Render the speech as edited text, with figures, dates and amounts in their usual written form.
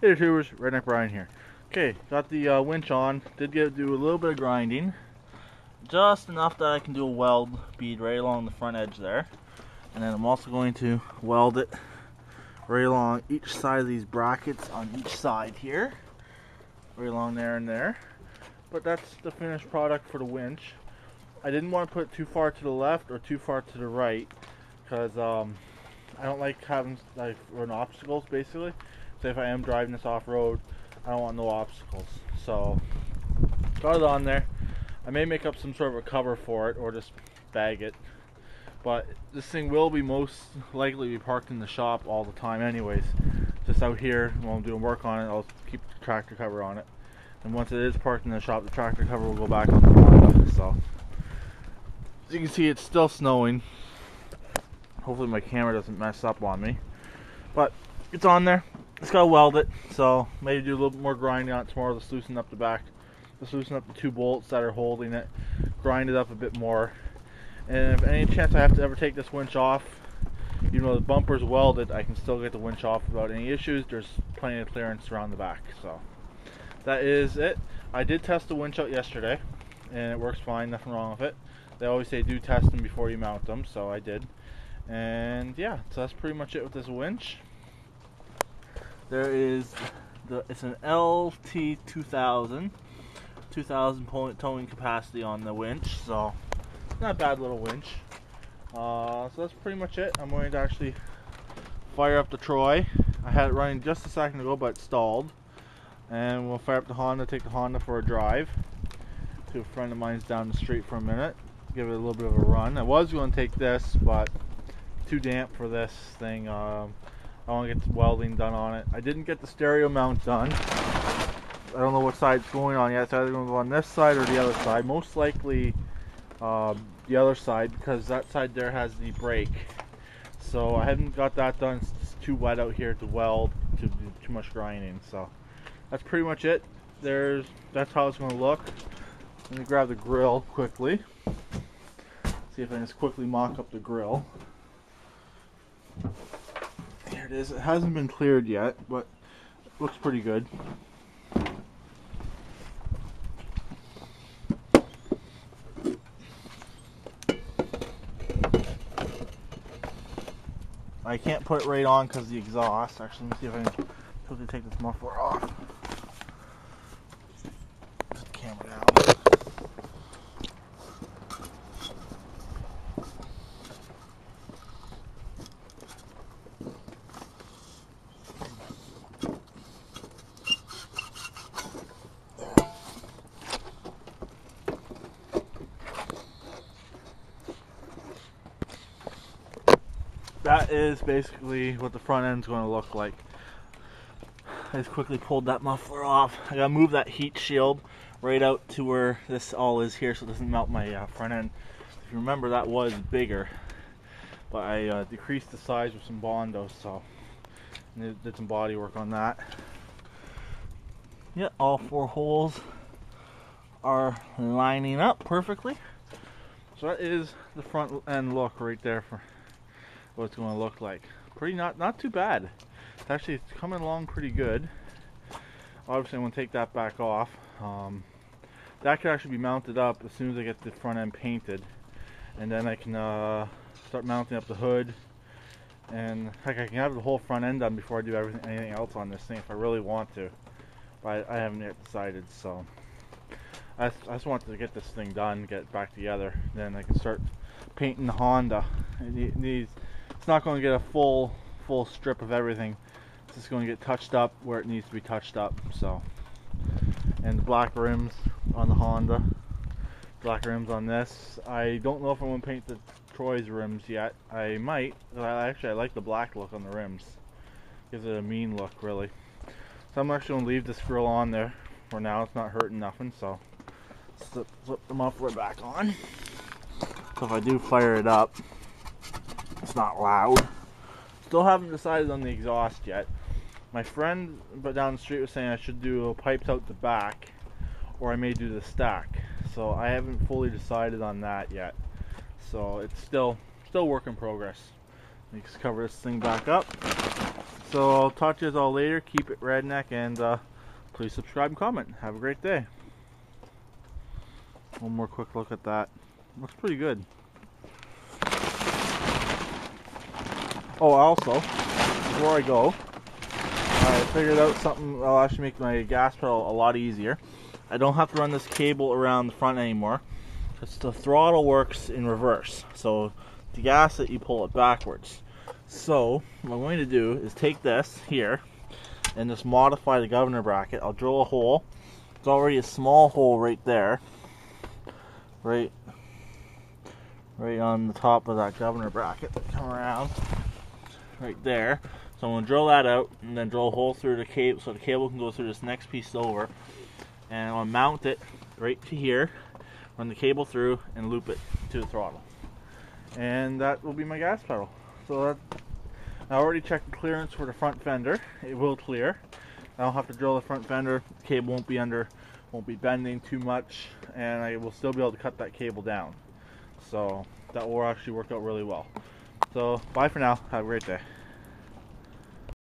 Hey YouTubers, Redneck Brian here. Okay, got the winch on. Did do a little bit of grinding. Just enough that I can do a weld bead right along the front edge there. And then I'm also going to weld it right along each side of these brackets on each side here. Right along there and there. But that's the finished product for the winch. I didn't want to put it too far to the left or too far to the right, because I don't like having run obstacles basically. So if I am driving this off-road, I don't want no obstacles. So got it on there. I may make up some sort of a cover for it or just bag it. But this thing will be most likely be parked in the shop all the time anyways. Just out here while I'm doing work on it, I'll keep the tractor cover on it. And once it is parked in the shop, the tractor cover will go back on the Honda. So as you can see, it's still snowing. Hopefully my camera doesn't mess up on me. But it's on there. Just gotta weld it, so maybe do a little bit more grinding on it tomorrow to loosen up the back. Just loosen up the two bolts that are holding it, grind it up a bit more. And if any chance I have to ever take this winch off, even though the bumper's welded, I can still get the winch off without any issues. There's plenty of clearance around the back. So that is it. I did test the winch out yesterday, and it works fine, nothing wrong with it. They always say do test them before you mount them, so I did. And yeah, so that's pretty much it with this winch. There is it's an LT2000, 2000 towing capacity on the winch, so not a bad little winch. So that's pretty much it. I'm going to actually fire up the Troy. I had it running just a second ago, but it stalled. And we'll fire up the Honda, take the Honda for a drive to a friend of mine's down the street for a minute. Give it a little bit of a run. I was going to take this, but too damp for this thing. I want to get the welding done on it. I didn't get the stereo mount done. I don't know what side it's going on yet. It's either going to go on this side or the other side. Most likely the other side, because that side there has the brake. So I haven't got that done. It's just too wet out here to weld, to do too much grinding. So that's pretty much it. That's how it's going to look. Let me grab the grill quickly. See if I can just quickly mock up the grill. Here it is. It hasn't been cleared yet, but it looks pretty good. I can't put it right on because of the exhaust. Actually, let me see if I can quickly take this muffler off. Put the camera down. That is basically what the front end is going to look like. I just quickly pulled that muffler off. I gotta move that heat shield right out to where this all is here so it doesn't melt my front end. If you remember, that was bigger, but I decreased the size with some Bondo, so I did some body work on that. Yeah, all four holes are lining up perfectly. So that is the front end look right there for what it's going to look like. Not too bad. It's coming along pretty good. Obviously I'm going to take that back off. That could actually be mounted up as soon as I get the front end painted, and then I can start mounting up the hood, and heck, I can have the whole front end done before I do anything else on this thing if I really want to, but I haven't yet decided. So I just wanted to get this thing done, get it back together, then I can start painting the Honda. It's not going to get a full strip of everything. It's just going to get touched up where it needs to be touched up. So, and the black rims on the Honda, black rims on this. I don't know if I'm going to paint the Troy's rims yet. I might. Actually, I like the black look on the rims. Gives it a mean look, really. So I'm actually going to leave this grill on there for now. It's not hurting nothing. So slip the muffler back on. So if I do fire it up, it's not loud. Still haven't decided on the exhaust yet. My friend down the street was saying I should do pipes out the back, or I may do the stack. So I haven't fully decided on that yet. So it's still work in progress. Let me just cover this thing back up. So I'll talk to you all later. Keep it redneck, and please subscribe and comment. Have a great day. One more quick look at that. Looks pretty good. Oh, also, before I go, I figured out something that'll actually make my gas pedal a lot easier. I don't have to run this cable around the front anymore, because the throttle works in reverse. So to gas it, you pull it backwards. So what I'm going to do is take this here and just modify the governor bracket. I'll drill a hole. It's already a small hole right there, right on the top of that governor bracket. Come around right there. So I'm going to drill that out and then drill a hole through the cable so the cable can go through this next piece over, and I'll mount it right to here, run the cable through and loop it to the throttle, and that will be my gas pedal. So I already checked the clearance for the front fender. It will clear. I don't have to drill the front fender. The cable won't be bending too much, and I will still be able to cut that cable down. So that will actually work out really well. So bye for now. Have a great day.